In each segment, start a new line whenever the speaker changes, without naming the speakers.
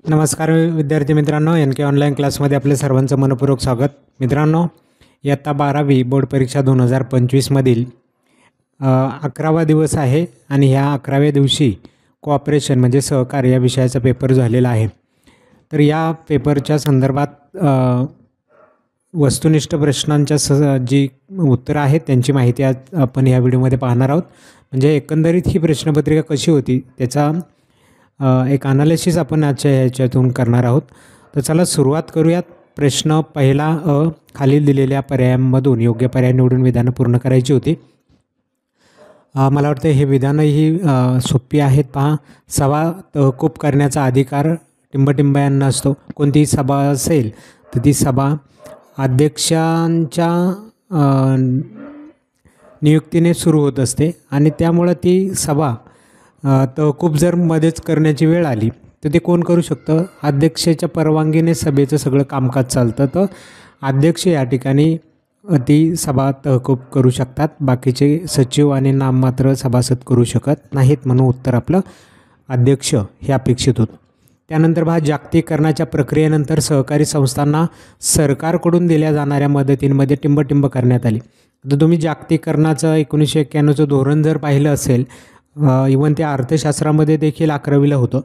नमस्कार विद्यार्थी मित्रांनो, एन के ऑनलाईन क्लासमध्ये आपले सर्वांचं मनपूर्वक स्वागत. मित्रांनो, इयत्ता 12वी बोर्ड परीक्षा 2025मधील 11वा दिवस आहे आणि ह्या 11व्या दिवशी कोऑपरेशन म्हणजे सहकार या विषयाचा पेपर झालेला आहे. तर या पेपरच्या संदर्भात वस्तुनिष्ठ प्रश्नांच्या जी उत्तरं आहेत त्यांची माहिती आज आपण या व्हिडिओमध्ये पाहणार आहोत. म्हणजे एकंदरीत ही प्रश्नपत्रिका कशी होती त्याचा एक अनालिसिस आपण आजच्या ह्याच्यातून करणार आहोत. तर चला सुरुवात करूयात. प्रश्न पहिला खालील दिलेल्या पर्यायांमधून योग्य पर्याय निवडून विधानं पूर्ण करायची होती. मला वाटतं हे विधानंही सोपी आहेत. पहा, सभा तहकूब करण्याचा अधिकार टिंबटिंब यांना असतो. कोणतीही सभा असेल तर ती सभा अध्यक्षांच्या नियुक्तीने सुरू होत असते आणि त्यामुळं ती सभा तहकूब जर मध्येच करण्याची वेळ आली तर ते कोण करू शकतं? अध्यक्षाच्या परवानगीने सभेचं सगळं कामकाज चालतं. तर अध्यक्ष या ठिकाणी ती सभा तहकूब करू शकतात. बाकीचे सचिव आणि नाममात्र सभासद करू शकत नाहीत. म्हणून उत्तर आपलं अध्यक्ष हे अपेक्षित होतं. त्यानंतर जागतिकीकरणाच्या प्रक्रियेनंतर सहकारी संस्थांना सरकारकडून दिल्या जाणाऱ्या मदतींमध्ये टिंबटिंब करण्यात आली. तर तुम्ही जागतिकीकरणाचं 1991चं धोरण जर पाहिलं असेल, इवन त्या अर्थशास्त्रामध्ये देखील 11वीला होतं,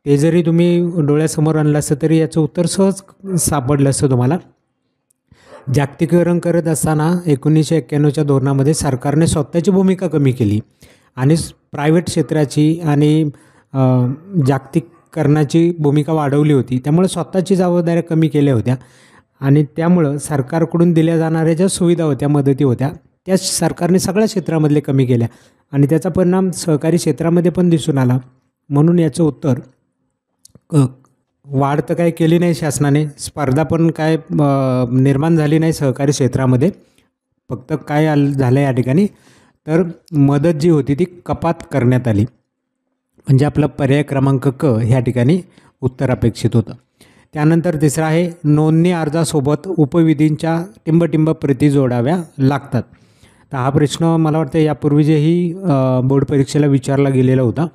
ते जरी तुम्ही डोळ्यासमोर आणलं असतं तरी याचं उत्तर सहज सापडलं असतं तुम्हाला. जागतिकीकरण करत असताना 1991च्या धोरणामध्ये सरकारने स्वतःची भूमिका कमी केली आणि प्रायव्हेट क्षेत्राची आणि जागतिकीकरणाची भूमिका वाढवली होती. त्यामुळे स्वतःची जबाबदाऱ्या कमी केल्या होत्या आणि त्यामुळं सरकारकडून दिल्या जाणाऱ्या ज्या सुविधा होत्या, मदती होत्या, त्या सरकारने सगळ्या क्षेत्रामधले कमी केल्या आणि त्याचा परिणाम सहकारी क्षेत्रामध्ये पण दिसून आला. म्हणून याचं उत्तर वाढ तर काय केली नाही शासनाने, स्पर्धा पण काय निर्माण झाली नाही सहकारी क्षेत्रामध्ये. फक्त काय झालं या ठिकाणी तर मदत जी होती ती कपात करण्यात आली. म्हणजे आपला पर्याय क्रमांक क ह्या ठिकाणी उत्तर अपेक्षित होतं. त्यानंतर तिसरा आहे, नोंदणी अर्जासोबत उपविधींच्या टिंबटिंब प्रती जोडाव्या लागतात. तर हा प्रश्न मला वाटतं यापूर्वी जेही बोर्ड परीक्षेला विचारला गेलेला होता.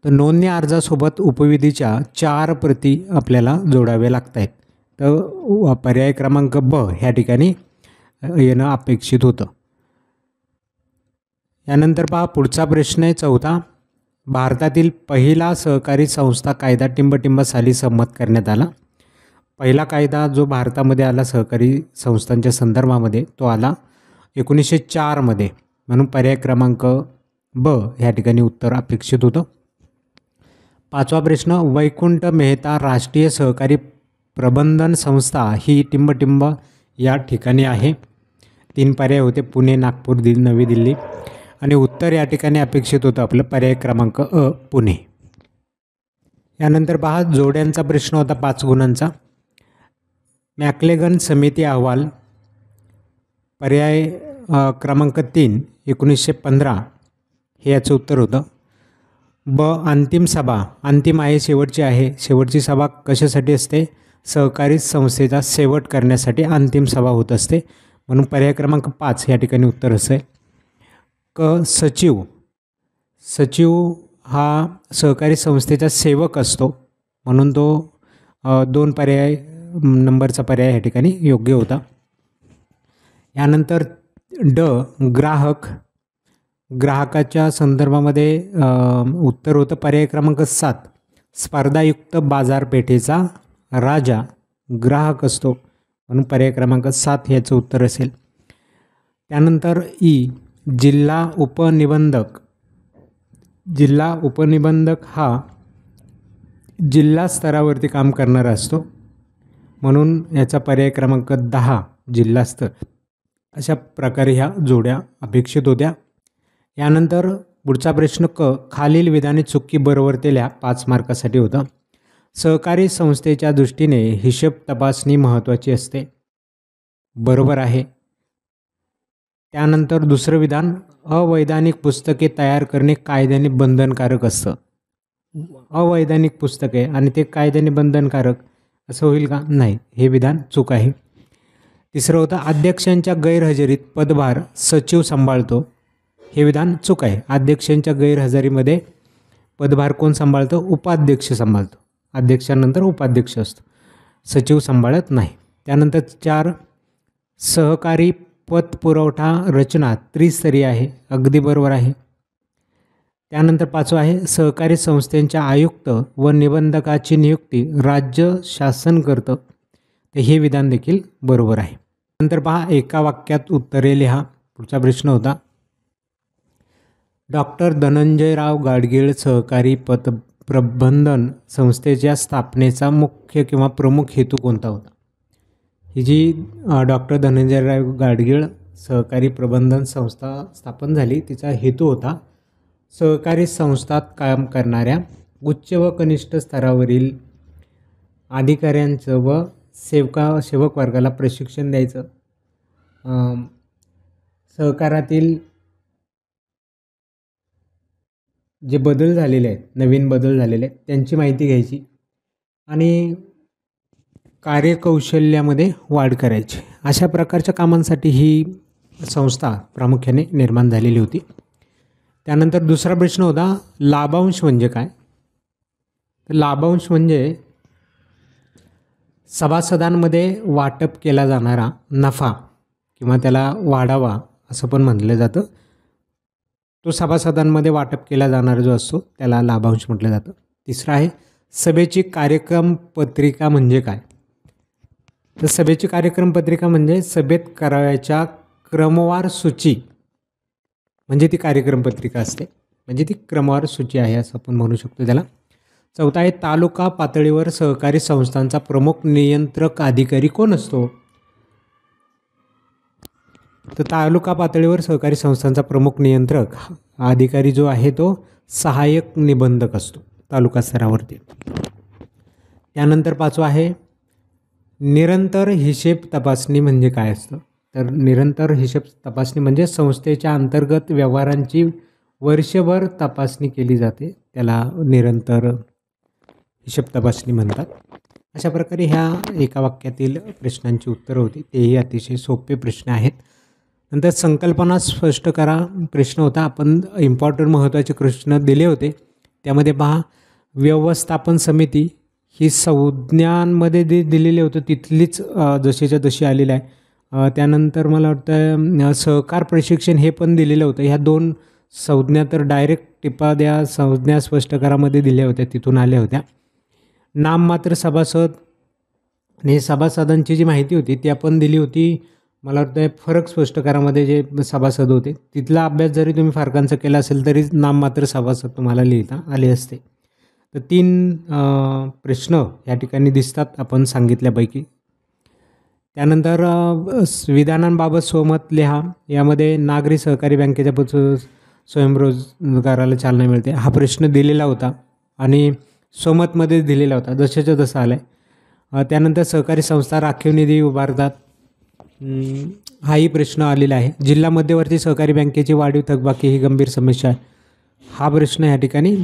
तर नोंदणी अर्जासोबत उपविधीच्या 4 प्रती आपल्याला जोडाव्या लागत आहेत. तर पर्याय क्रमांक ब ह्या ठिकाणी येणं अपेक्षित होतं. यानंतर पहा, पुढचा प्रश्न आहे चौथा. भारतातील पहिला सहकारी संस्था कायदा टिंबटिंब साली संमत करण्यात आला. पहिला कायदा जो भारतामध्ये आला सहकारी संस्थांच्या संदर्भामध्ये तो आला 1904मध्ये. म्हणून पर्याय क्रमांक ब ह्या ठिकाणी उत्तर अपेक्षित होतं. पाचवा प्रश्न, वैकुंठ मेहता राष्ट्रीय सहकारी प्रबंधन संस्था ही टिंबटिंब या ठिकाणी आहे. 3 पर्याय होते, पुणे, नागपूर, नवी दिल्ली, आणि उत्तर या ठिकाणी अपेक्षित होतं आपलं पर्याय क्रमांक अ पुणे. यानंतर पहा, जोड्यांचा प्रश्न होता 5 गुणांचा. मॅक्लेगन समिती अहवाल पर्याय क्रमांक 3 1915 हे याचं उत्तर होतं. ब, अंतिम सभा अंतिम आहे, शेवटची आहे. शेवटची सभा कशासाठी असते? सहकारी संस्थेचा शेवट करण्यासाठी अंतिम सभा होत असते. म्हणून पर्याय क्रमांक 5 या ठिकाणी उत्तर असेल. क, सचिव हा सहकारी संस्थेचा सेवक असतो. म्हणून तो 2 पर्याय नंबरचा पर्याय ह्या ठिकाणी योग्य होता. यानंतर ड, ग्राहकाच्या संदर्भामध्ये उत्तर होतं पर्याय क्रमांक 7. स्पर्धायुक्त बाजारपेठेचा राजा ग्राहक असतो. म्हणून पर्याय क्रमांक 7 याचं उत्तर असेल. त्यानंतर ई, जिल्हा उपनिबंधक हा जिल्हा स्तरावरती काम करणारा असतो. म्हणून याचा पर्याय क्रमांक 10 जिल्हा स्तर. अशा प्रकारे ह्या जोड्या अपेक्षित होत्या. यानंतर पुढचा प्रश्न क, खालील विधाने चुकी बरोबरतेल्या 5 मार्कासाठी होतं. सहकारी संस्थेच्या दृष्टीने हिशेब तपासणी महत्त्वाची असते. बरोबर आहे. त्यानंतर दुसरं विधान, अवैधानिक पुस्तके तयार करणे कायद्याने बंधनकारक असतं. अवैधानिक पुस्तके आणि ते कायद्याने बंधनकारक असं होईल का? नाही, हे विधान चूक आहे. तिसरं होतं, अध्यक्षांच्या गैरहजेरीत पदभार सचिव सांभाळतो. हे विधान चूक आहे. अध्यक्षांच्या गैरहजेरीमध्ये पदभार कोण सांभाळतं? उपाध्यक्ष सांभाळतो. अध्यक्षानंतर उपाध्यक्ष असतो, सचिव सांभाळत नाही. त्यानंतर 4 सहकारी पतपुरवठा रचना त्रिस्तरीय आहे. अगदी बरोबर आहे. त्यानंतर 5वं आहे सहकारी संस्थेच्या आयुक्त व निबंधकाची नियुक्ती राज्य शासन करतं. तर हे विधान देखील बरोबर आहे. नंतर पहा एका वाक्यात उत्तरे लिहा. पुढचा प्रश्न होता डॉक्टर धनंजयराव गाडगीळ सहकारी प्रबंधन संस्थेच्या स्थापनेचा मुख्य किंवा प्रमुख हेतू कोणता होता? ही जी डॉक्टर धनंजयराव गाडगीळ सहकारी प्रबंधन संस्था स्थापन झाली तिचा हेतू होता सहकारी संस्थात काम करणाऱ्या उच्च व कनिष्ठ स्तरावरील अधिकाऱ्यांचं व सेवक वर्गाला प्रशिक्षण द्यायचं, सहकारातील जे बदल झालेले आहेत, नवीन बदल झालेले आहेत त्यांची माहिती घ्यायची आणि कार्यकौशल्यामध्ये वाढ करायची. अशा प्रकारच्या कामांसाठी ही संस्था प्रामुख्याने निर्माण झालेली होती. त्यानंतर दुसरा प्रश्न होता लाभांश म्हणजे काय? तर लाभांश म्हणजे सभासदांमध्ये वाटप केला जाणारा नफा किंवा त्याला वाढावा असं पण म्हटलं जातं. तो सभासदांमध्ये वाटप केला जाणारा जो असतो त्याला लाभांश म्हटलं जातं. तिसरा आहे सभेची कार्यक्रम पत्रिका म्हणजे काय? तर सभेची कार्यक्रम पत्रिका म्हणजे सभेत करावयाच्या क्रमवार सूची म्हणजे ती कार्यक्रम पत्रिका असते, म्हणजे ती क्रमवार सूची आहे असं आपण म्हणू शकतो त्याला. चौथा आहे तालुका पातळीवर सहकारी संस्थांचा प्रमुख नियंत्रक अधिकारी कोण असतो? तर तालुका पातळीवर सहकारी संस्थांचा प्रमुख नियंत्रक अधिकारी जो आहे तो सहाय्यक निबंधक असतो तालुका स्तरावरती. त्यानंतर 5वं आहे निरंतर हिशेब तपासणी म्हणजे काय असतं? तर निरंतर हिशेब तपासणी म्हणजे संस्थेच्या अंतर्गत व्यवहारांची वर्षभर तपासणी केली जाते, त्याला निरंतर हिशेब तपासणी म्हणतात. अशा प्रकारे ह्या एका वाक्यातील प्रश्नांची उत्तरं होती. तेही अतिशय सोपे प्रश्न आहेत. नंतर संकल्पना स्पष्ट करा प्रश्न होता. आपण इम्पॉर्टंट महत्त्वाचे प्रश्न दिले होते. त्यामध्ये पहा व्यवस्थापन समिती ही संज्ञांमध्ये दिलेले होतं तिथलीच जशीच्या तशी आलेलं आहे. त्यानंतर मला वाटतं सहकार प्रशिक्षण हे पण दिलेलं होतं. ह्या 2 संज्ञा तर डायरेक्ट टिपा द्या संज्ञा स्पष्टकारामध्ये दिल्या होत्या, तिथून आल्या होत्या. नाममात्र सभासद आणि सभासदांची जी माहिती होती ती आपण दिली होती. मला वाटतं फरक स्पष्टकारामध्ये जे सभासद होते तिथला अभ्यास जरी तुम्ही फारकांचा केला असेल तरी नाममात्र सभासद तुम्हाला लिहिता आले असते. तर 3 प्रश्न या ठिकाणी दिसतात आपण सांगितल्यापैकी. त्यानंतर विधानांबाबत सहमत लिहा. यामध्ये नागरी सहकारी बँकेच्या स्वयंरोजगाराला चालना मिळते हा प्रश्न दिलेला होता आणि सहमतमध्ये दिलेला होता, जशाच्या तसा आला आहे. त्यानंतर सहकारी संस्था राखीव निधी उभारतात हाही प्रश्न आलेला आहे. जिल्हा मध्यवर्ती सहकारी बँकेची वाढीव थकबाकी ही गंभीर समस्या आहे हा प्रश्न या ठिकाणी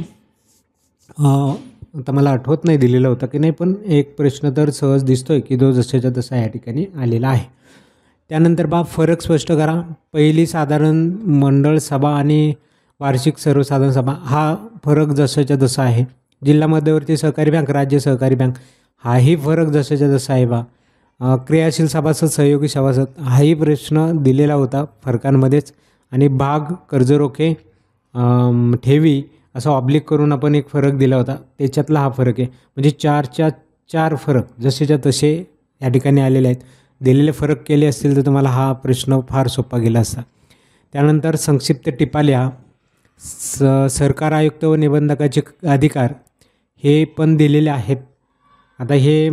आता मला आठवत नाही दिलेला होता की नाही, पण एक प्रश्न तर सहज दिसतोय की जो जशाच्या तसा या ठिकाणी आलेला आहे. त्यानंतर फरक स्पष्ट करा. पहिली साधारण मंडळ सभा आणि वार्षिक सर्वसाधारण सभा हा फरक जशाच्या तसा आहे. जिल्हा मध्यवर्ती सहकारी बँक, राज्य सहकारी बँक हाही फरक जशाच्या तसा आहे बा. क्रियाशील सभासद, सहयोगी सभासद हाही प्रश्न दिलेला होता फरकांमध्येच. आणि भाग, कर्जरोखे, ठेवी असं ऑब्लिक करून आपण एक फरक दिला होता, त्याच्यातला हा फरक आहे. म्हणजे 4च्या 4 फरक जसेच्या तसे या ठिकाणी आलेले आहेत. दिलेले फरक केले असतील तर तुम्हाला हा प्रश्न फार सोपा गेला असता. त्यानंतर संक्षिप्त टिपा लिहा. सरकार आयुक्त व निबंधकाचे अधिकार हे पण दिलेले आहेत. आता हे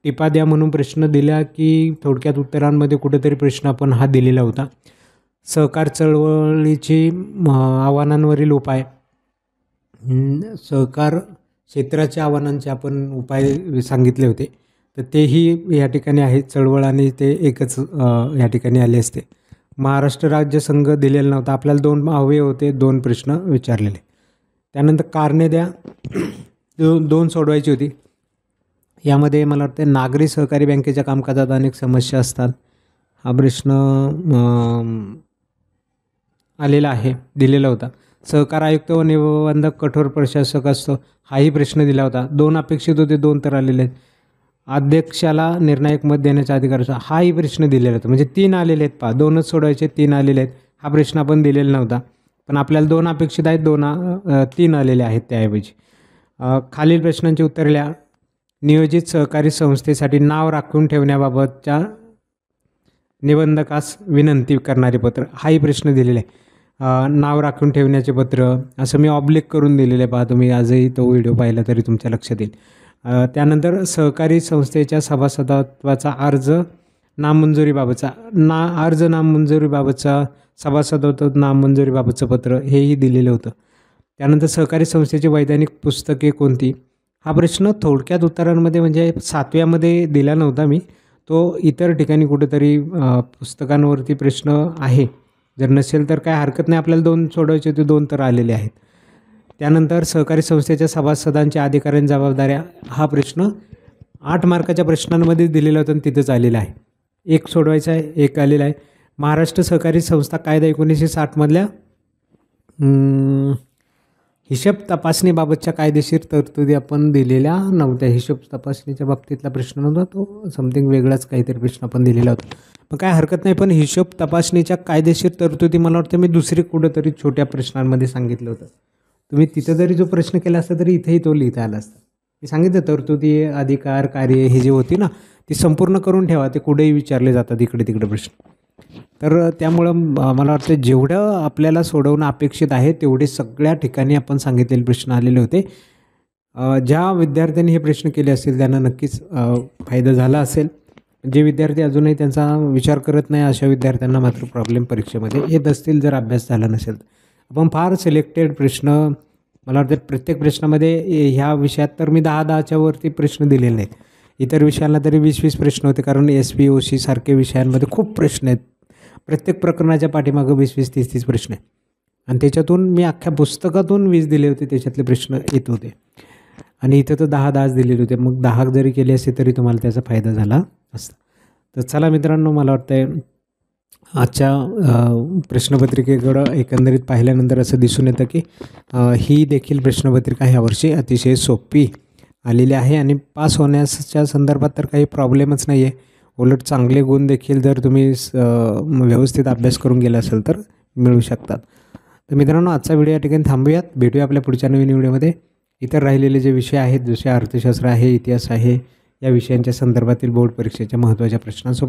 टिपा द्या म्हणून प्रश्न दिला की थोडक्यात उत्तरांमध्ये कुठेतरी प्रश्न आपण हा दिलेला होता. सहकार चळवळीची आव्हानांवरील उपाय, सहकार क्षेत्राच्या आव्हानांचे आपण उपाय सांगितले होते, तर तेही या ठिकाणी आहेत. चळवळ आणि ते एकच या ठिकाणी आले असते. महाराष्ट्र राज्य संघ दिलेला नव्हता, आपल्याला 2 हवे होते, 2 प्रश्न विचारलेले. त्यानंतर कारणे द्या 2 सोडवायची होती. यामध्ये मला वाटतं नागरी सहकारी बँकेच्या कामकाजात अनेक समस्या असतात हा प्रश्न आलेला आहे, दिलेला होता. सहकार आयुक्त व निबंधक कठोर प्रशासक असतो, हाही प्रश्न दिला होता. 2 अपेक्षित होते, 2 तर आलेले आहेत. अध्यक्षाला निर्णायक मत देण्याचा अधिकार असतो, हाही प्रश्न दिलेला होता. म्हणजे 3 आलेले आहेत पहा, 2च सोडवायचे, 3 आलेले आहेत. हा प्रश्न आपण दिलेला नव्हता, पण आपल्याला 2 अपेक्षित आहेत, 3 आलेले आहेत त्याऐवजी. खालील प्रश्नांची उत्तरे लिहा. नियोजित सहकारी संस्थेसाठी नाव राखून ठेवण्याबाबतच्या निबंधकास विनंती करणारे पत्र, हाही प्रश्न दिलेला आहे. नाव राखून ठेवण्याचे पत्र असं मी ऑब्लिक करून दिलेलं आहे पहा, तुम्ही आजही तो व्हिडिओ पाहिला तरी तुमच्या लक्षात येईल. त्यानंतर सहकारी संस्थेच्या सभासदत्वाचा अर्ज नामंजुरीबाबतचा अर्ज नामंजुरीबाबतचा सभासदत्व नामंजुरीबाबतचं पत्र हेही दिलेलं होतं. त्यानंतर सहकारी संस्थेची वैधानिक पुस्तके कोणती, हा प्रश्न थोडक्यात उत्तरांमध्ये म्हणजे 7व्यामध्ये दिला नव्हता मी, तो इतर ठिकाणी कुठेतरी पुस्तकांवरती प्रश्न आहे. जर नसेल तर काय हरकत नाही, आपल्याला 2 सोडवायचे होते, 2 तर आलेले आहेत. त्यानंतर सहकारी संस्थेच्या सभासदांच्या अधिकाऱ्यांनी जबाबदाऱ्या, हा प्रश्न 8 मार्काच्या प्रश्नांमध्ये दिलेला होता आणि तिथंच आलेला आहे. 1 सोडवायचा आहे, 1 आलेला आहे. महाराष्ट्र सहकारी संस्था कायदा 1960मधल्या हिशोब तपासणीबाबतच्या कायदेशीर तरतुदी आपण दिलेल्या नव्हत्या. हिशोब तपासणीच्या बाबतीतला प्रश्न नव्हता, तो समथिंग वेगळाच काहीतरी प्रश्न आपण दिलेला होता. मग काय हरकत नाही, पण हिशोब तपासणीच्या कायदेशीर तरतुदी मला वाटतं मी दुसरी कुठंतरी छोट्या प्रश्नांमध्ये सांगितलं होतं. तुम्ही तिथं जरी जो प्रश्न केला असता तरी इथेही तो लिहिता आला असता. मी सांगितलं तरतुदी, अधिकार, कार्य हे जे होती ना ती संपूर्ण करून ठेवा, ते कुठेही विचारले जातात इकडे तिकडे प्रश्न. तर त्यामुळं मला वाटतं जेवढं आपल्याला सोडवणं अपेक्षित आहे तेवढे सगळ्या ठिकाणी आपण सांगितलेले प्रश्न आलेले होते. ज्या विद्यार्थ्यांनी हे प्रश्न केले असतील त्यांना नक्कीच फायदा झाला असेल. जे विद्यार्थी अजूनही त्यांचा विचार करत नाही अशा विद्यार्थ्यांना मात्र प्रॉब्लेम परीक्षेमध्ये येत असतील जर अभ्यास झाला नसेल. आपण फार सिलेक्टेड प्रश्न, मला वाटतं प्रत्येक प्रश्नामध्ये ह्या विषयात तर मी 10-10च्या वरती प्रश्न दिलेले नाहीत. इतर विषयांना तरी 20-20 प्रश्न होते, कारण SPOC सारख्या विषयांमध्ये खूप प्रश्न आहेत. प्रत्येक प्रकरणाच्या पाठीमागं 20-20, 30-30 प्रश्न आहेत आणि त्याच्यातून मी अख्ख्या पुस्तकातून 20 दिले होते, त्याच्यातले प्रश्न येत होते आणि इथं तर 10-10च दिलेले होते. मग 10 जरी केले असते तरी तुम्हाला त्याचा फायदा झाला असता. तर चला मित्रांनो, मला वाटतं आजच्या प्रश्नपत्रिकेकडं एकंदरीत पाहिल्यानंतर असं दिसून येतं की ही देखील प्रश्नपत्रिका ह्या वर्षी अतिशय सोपी आलेली आहे आणि पास होण्याच्या संदर्भात तर काही प्रॉब्लेमच नाही आहे. उलट चांगले गुण देखील जर तुम्ही व्यवस्थित अभ्यास करून गेला असेल तर मिळू शकतात. तर मित्रांनो, आजचा व्हिडिओ या ठिकाणी थांबूयात. भेटूया आपल्या पुढच्या नवीन व्हिडिओमध्ये. इतर राहिलेले जे विषय आहेत, जसे अर्थशास्त्र आहे, इतिहास आहे, या विषयांच्या संदर्भातील बोर्ड परीक्षेच्या महत्त्वाच्या प्रश्नांसोबत.